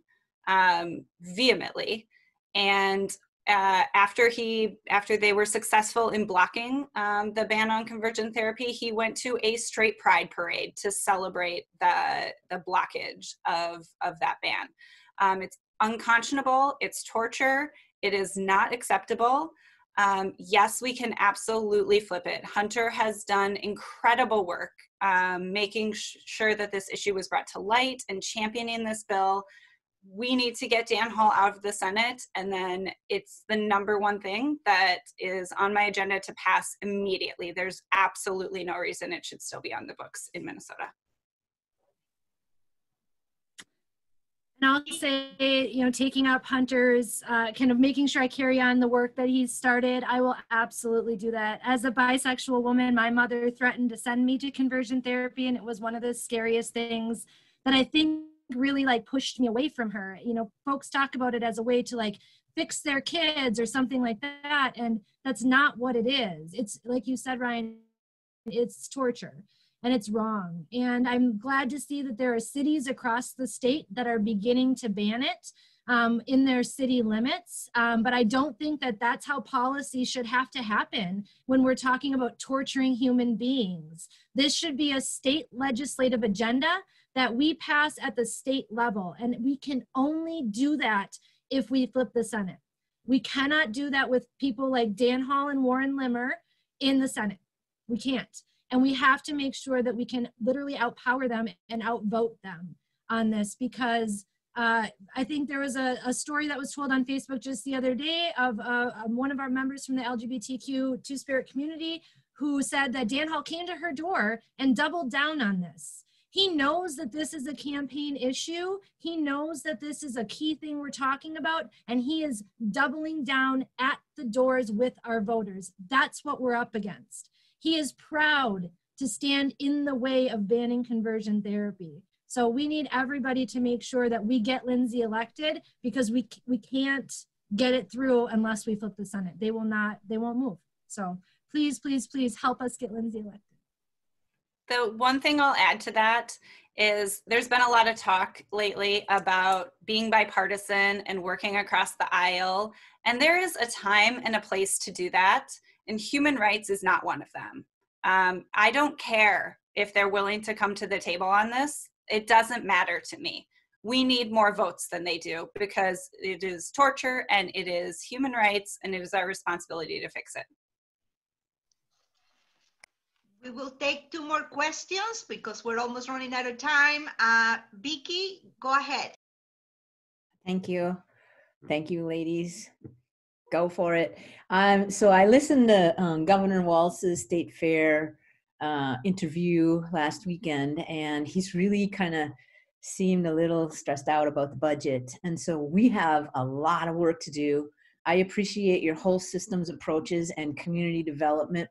Vehemently. And after they were successful in blocking the ban on conversion therapy, he went to a straight pride parade to celebrate the blockage of that ban. It's unconscionable, it's torture, it is not acceptable. Yes, we can absolutely flip it. Hunter has done incredible work making sure that this issue was brought to light and championing this bill. We need to get Dan Hall out of the Senate, and then it's the #1 thing that is on my agenda to pass immediately. There's absolutely no reason it should still be on the books in Minnesota. And I'll say, you know, taking up Hunter's, kind of making sure I carry on the work that he's started, I will absolutely do that. As a bisexual woman, my mother threatened to send me to conversion therapy, and it was one of the scariest things that I think really like pushed me away from her. You know, folks talk about it as a way to like fix their kids or something like that, and that's not what it is. It's like you said, Ryan, it's torture. And it's wrong. And I'm glad to see that there are cities across the state that are beginning to ban it in their city limits. But I don't think that that's how policy should have to happen when we're talking about torturing human beings. This should be a state legislative agenda that we pass at the state level. And we can only do that if we flip the Senate. We cannot do that with people like Dan Hall and Warren Limmer in the Senate. We can't. And we have to make sure that we can literally outpower them and outvote them on this, because I think there was a story that was told on Facebook just the other day of one of our members from the LGBTQ Two-Spirit community who said that Dan Hall came to her door and doubled down on this. He knows that this is a campaign issue. He knows that this is a key thing we're talking about, and he is doubling down at the doors with our voters. That's what we're up against. He is proud to stand in the way of banning conversion therapy. So we need everybody to make sure that we get Lindsey elected, because we can't get it through unless we flip the Senate. They won't move. So please, please, please help us get Lindsey elected. The one thing I'll add to that is there's been a lot of talk lately about being bipartisan and working across the aisle. And there is a time and a place to do that. And human rights is not one of them. I don't care if they're willing to come to the table on this. It doesn't matter to me. We need more votes than they do, because it is torture and it is human rights, and it is our responsibility to fix it. We will take 2 more questions because we're almost running out of time. Vicky, go ahead. Thank you. Thank you, ladies. Go for it. So I listened to Governor Walz's State Fair interview last weekend, and he's really kind of seemed a little stressed out about the budget. And so we have a lot of work to do. I appreciate your whole systems approaches and community development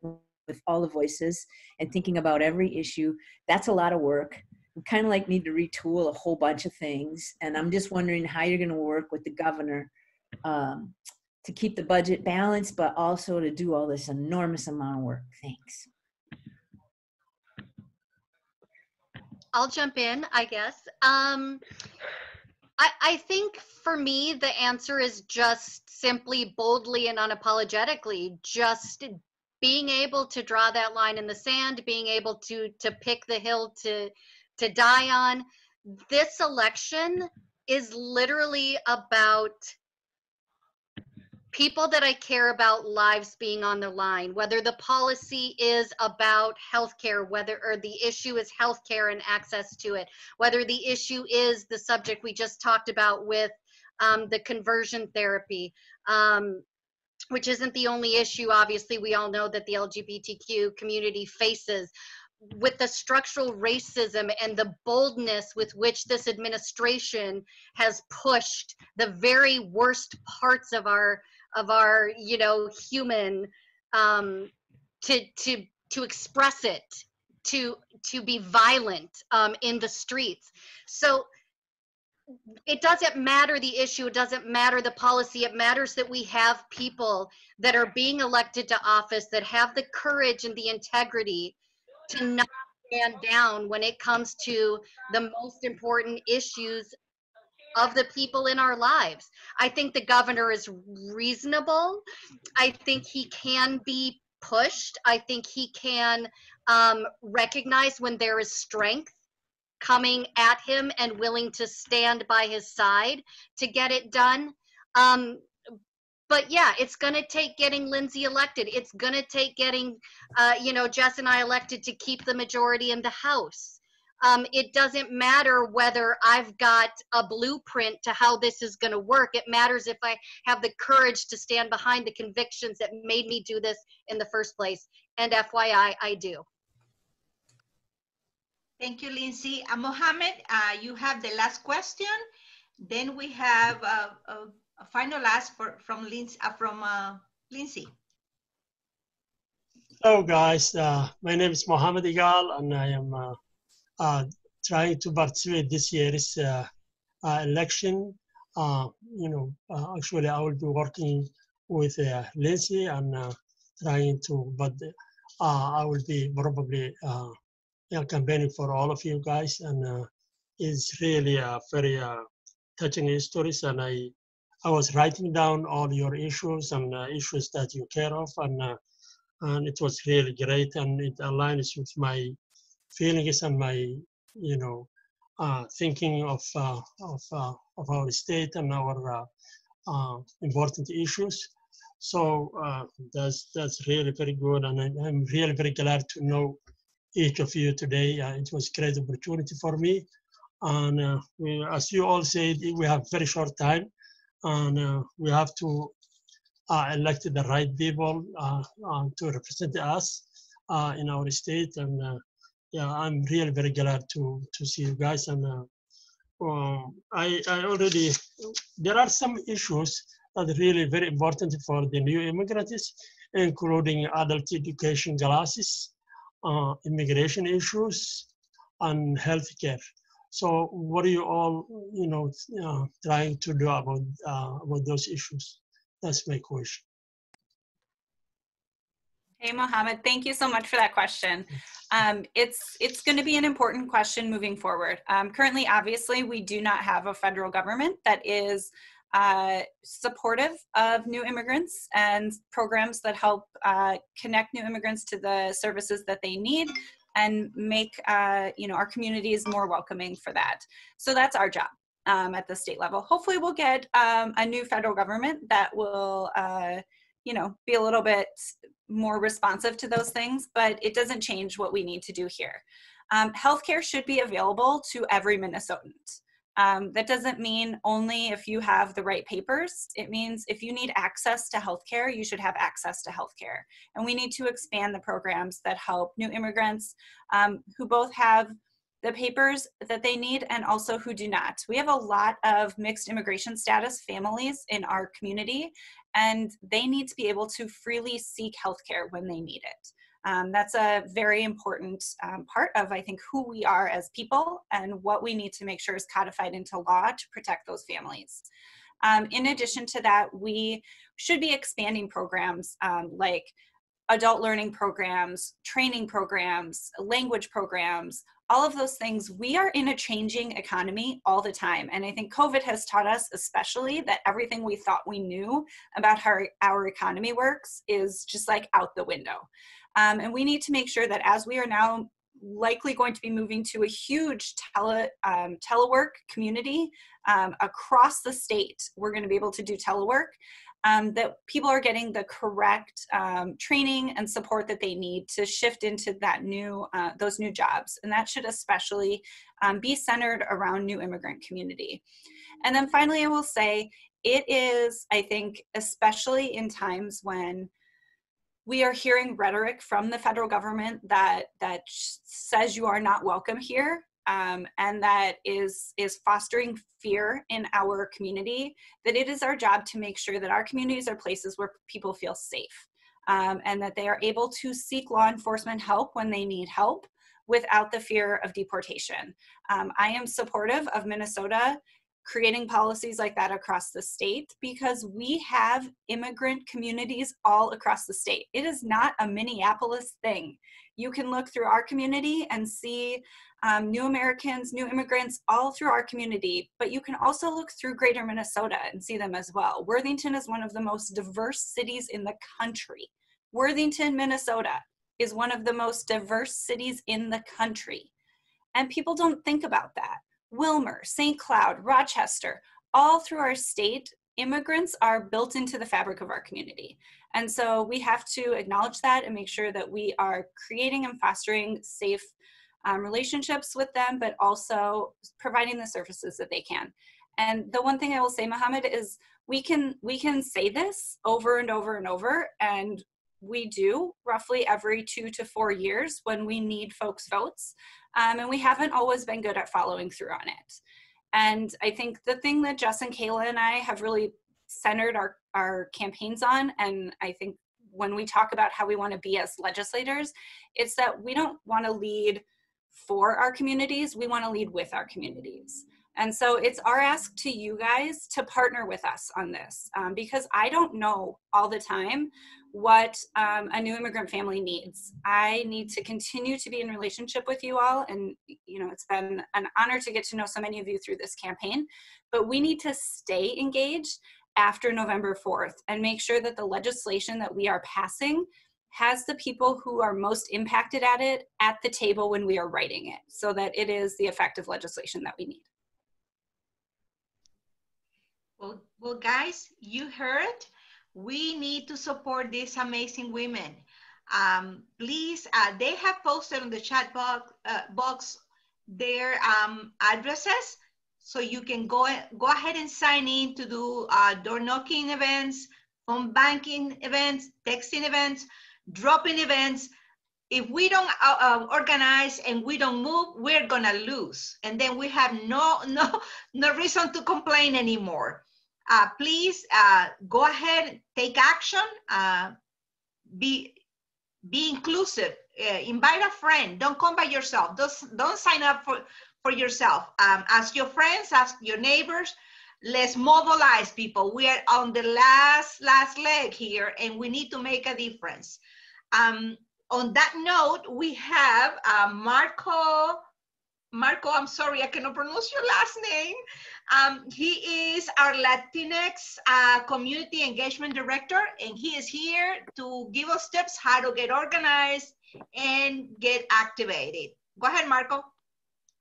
with all the voices and thinking about every issue. That's a lot of work. We kind of like need to retool a whole bunch of things. And I'm just wondering how you're going to work with the governor to keep the budget balanced, but also to do all this enormous amount of work. Thanks. I'll jump in, I guess. I think for me, the answer is just simply boldly and unapologetically, just being able to draw that line in the sand, being able to pick the hill to die on. This election is literally about people that I care about, lives being on the line, whether the policy is about healthcare, or the issue is healthcare and access to it, whether the issue is the subject we just talked about with the conversion therapy, which isn't the only issue. Obviously, we all know that the LGBTQ community faces, with the structural racism and the boldness with which this administration has pushed the very worst parts of our human to express it, to be violent in the streets. So it doesn't matter the issue, it doesn't matter the policy, it matters that we have people that are being elected to office that have the courage and the integrity to not stand down when it comes to the most important issues of the people in our lives. I think the governor is reasonable. I think he can be pushed. I think he can recognize when there is strength coming at him and willing to stand by his side to get it done. But yeah, it's going to take getting Lindsey elected. It's going to take getting, Jess and I elected to keep the majority in the House. It doesn't matter whether I've got a blueprint to how this is going to work. It matters if I have the courage to stand behind the convictions that made me do this in the first place. And FYI, I do. Thank you, Lindsey. Mohammed, you have the last question. Then we have a final ask from Lindsey. Hello, guys. My name is Mohammed Igal, and I am trying to participate this year's election. Actually, I will be working with Lindsey and trying to, but I will be probably campaigning for all of you guys, and it's really a very touching stories. And I was writing down all your issues and issues that you care of, and it was really great, and it aligns with my feelings and my thinking of our state and our important issues. So that's really very good, and I'm really very glad to know each of you today. It was a great opportunity for me, and as you all said, we have very short time, and we have to elect the right people to represent us in our state. And I'm really very glad to see you guys. And I already, there are some issues that are really very important for the new immigrants, including adult education classes, immigration issues, and healthcare. So what are you all, trying to do about those issues? That's my question. Hey, Mohammed, thank you so much for that question. It's going to be an important question moving forward. Currently, obviously, we do not have a federal government that is supportive of new immigrants and programs that help connect new immigrants to the services that they need and make our communities more welcoming for that. So that's our job at the state level. Hopefully we'll get a new federal government that will be a little bit more responsive to those things, but it doesn't change what we need to do here. Healthcare should be available to every Minnesotan. That doesn't mean only if you have the right papers. It means if you need access to healthcare, you should have access to healthcare. And we need to expand the programs that help new immigrants who both have the papers that they need and also who do not. We have a lot of mixed immigration status families in our community, and they need to be able to freely seek healthcare when they need it. That's a very important part of, I think, who we are as people and what we need to make sure is codified into law to protect those families. In addition to that, we should be expanding programs like adult learning programs, training programs, language programs, all of those things. We are in a changing economy all the time. And I think COVID has taught us especially that everything we thought we knew about how our economy works is just like out the window. And we need to make sure that as we are now likely going to be moving to a huge telework community across the state, we're going to be able to do telework, that people are getting the correct training and support that they need to shift into that those new jobs. And that should especially be centered around new immigrant community. And then finally, I will say it is, I think, especially in times when we are hearing rhetoric from the federal government that says you are not welcome here, and that is fostering fear in our community, that it is our job to make sure that our communities are places where people feel safe, and that they are able to seek law enforcement help when they need help without the fear of deportation. I am supportive of Minnesota creating policies like that across the state, because we have immigrant communities all across the state. It is not a Minneapolis thing. You can look through our community and see new Americans, new immigrants all through our community, but you can also look through greater Minnesota and see them as well. Worthington is one of the most diverse cities in the country. Worthington, Minnesota is one of the most diverse cities in the country. And people don't think about that. Wilmer, St. Cloud, Rochester, all through our state, immigrants are built into the fabric of our community. And so we have to acknowledge that and make sure that we are creating and fostering safe relationships with them, but also providing the services that they can. And the one thing I will say, Mohammed, is we can say this over and over and over, and we do roughly every 2 to 4 years when we need folks' votes. And we haven't always been good at following through on it. And I think the thing that Jess and Kaela and I have really centered our campaigns on, and I think when we talk about how we want to be as legislators, it's that we don't want to lead for our communities, we want to lead with our communities. And so it's our ask to you guys to partner with us on this, because I don't know all the time what a new immigrant family needs. I need to continue to be in relationship with you all, and it's been an honor to get to know so many of you through this campaign, but we need to stay engaged after November 4th and make sure that the legislation that we are passing has the people who are most impacted at it at the table when we are writing it, so that it is the effective legislation that we need. Well, guys, you heard. We need to support these amazing women. Please, they have posted on the chat box their addresses, so you can go ahead and sign in to do door knocking events, phone banking events, texting events, drop-in events. If we don't organize and we don't move, we're gonna lose, and then we have no reason to complain anymore. Please go ahead, take action, be inclusive, invite a friend. Don't come by yourself. Don't sign up for yourself. Ask your friends, ask your neighbors. Let's mobilize people. We are on the last leg here, and we need to make a difference. On that note, we have Marco, I'm sorry, I cannot pronounce your last name. He is our Latinx Community Engagement Director, and he is here to give us tips how to get organized and get activated. Go ahead, Marco.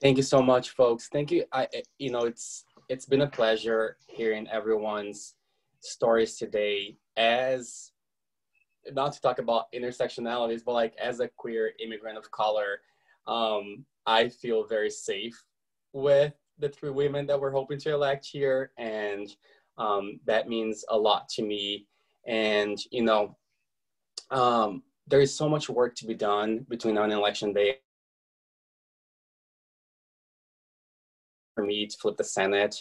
Thank you so much, folks. Thank you. It's been a pleasure hearing everyone's stories today. As not to talk about intersectionalities, but like as a queer immigrant of color, I feel very safe with the 3 women that we're hoping to elect here, and that means a lot to me. And there is so much work to be done between now and election day for me to flip the Senate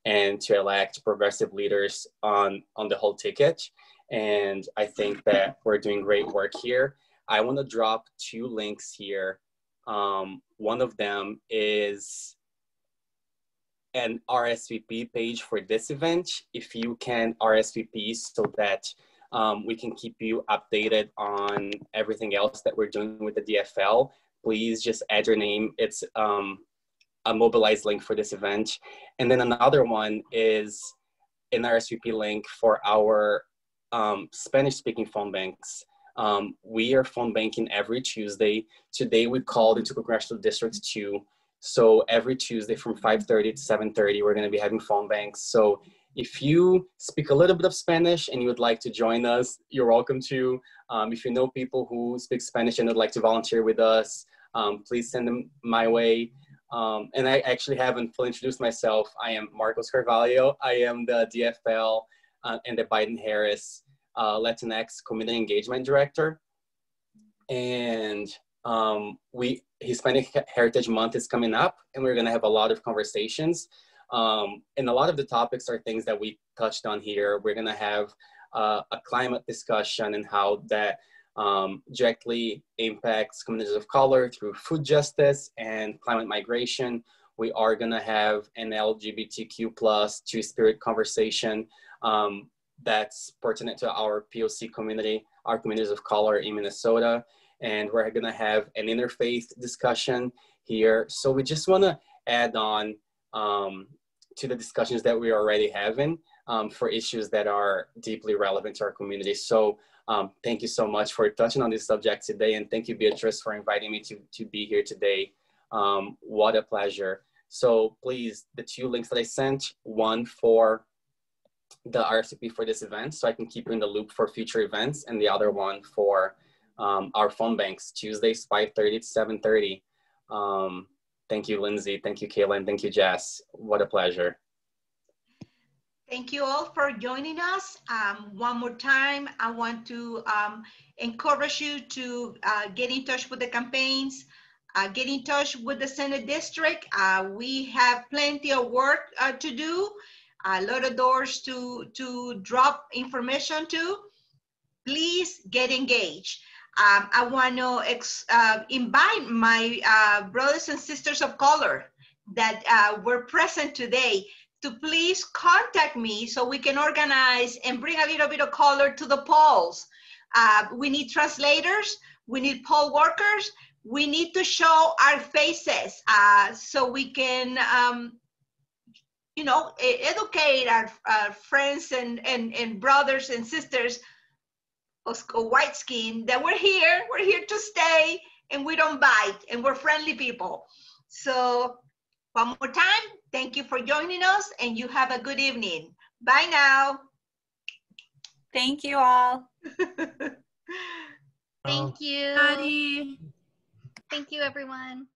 and to elect progressive leaders on the whole ticket. And I think that we're doing great work here. I want to drop 2 links here. One of them is an RSVP page for this event. If you can RSVP so that we can keep you updated on everything else that we're doing with the DFL, please just add your name. It's a mobilized link for this event. And then another one is an RSVP link for our Spanish-speaking phone banks. We are phone banking every Tuesday. Today we called into Congressional District 2. So every Tuesday from 5:30 to 7:30, we're gonna be having phone banks. So if you speak a little bit of Spanish and you would like to join us, you're welcome to. If you know people who speak Spanish and would like to volunteer with us, please send them my way. And I actually haven't fully introduced myself. I am Marcos Carvalho. I am the DFL and the Biden-Harris Latinx Community Engagement Director. And Hispanic Heritage Month is coming up, and we're gonna have a lot of conversations. And a lot of the topics are things that we touched on here. We're gonna have a climate discussion and how that directly impacts communities of color through food justice and climate migration. We are gonna have an LGBTQ plus two-spirit conversation that's pertinent to our POC community, our communities of color in Minnesota. And we're gonna have an interfaith discussion here. So we just wanna add on to the discussions that we're already having for issues that are deeply relevant to our community. So thank you so much for touching on this subject today. And thank you, Beatrice, for inviting me to be here today. What a pleasure. So please, the 2 links that I sent, one for the RSVP for this event, so I can keep you in the loop for future events, and the other one for our phone banks, Tuesdays, 5:30 to 7:30. Thank you, Lindsey. Thank you, Kaela, and thank you, Jess. What a pleasure. Thank you all for joining us. One more time, I want to encourage you to get in touch with the campaigns, get in touch with the Senate District. We have plenty of work to do, a lot of doors to drop information to. Please get engaged. I want to invite my brothers and sisters of color that were present today to please contact me so we can organize and bring a little bit of color to the polls. We need translators, we need poll workers, we need to show our faces so we can, you know, educate our friends and brothers and sisters of white skin that we're here to stay, and we don't bite, and we're friendly people. So one more time, thank you for joining us, and you have a good evening. Bye now. Thank you all. Thank you. Buddy. Thank you, everyone.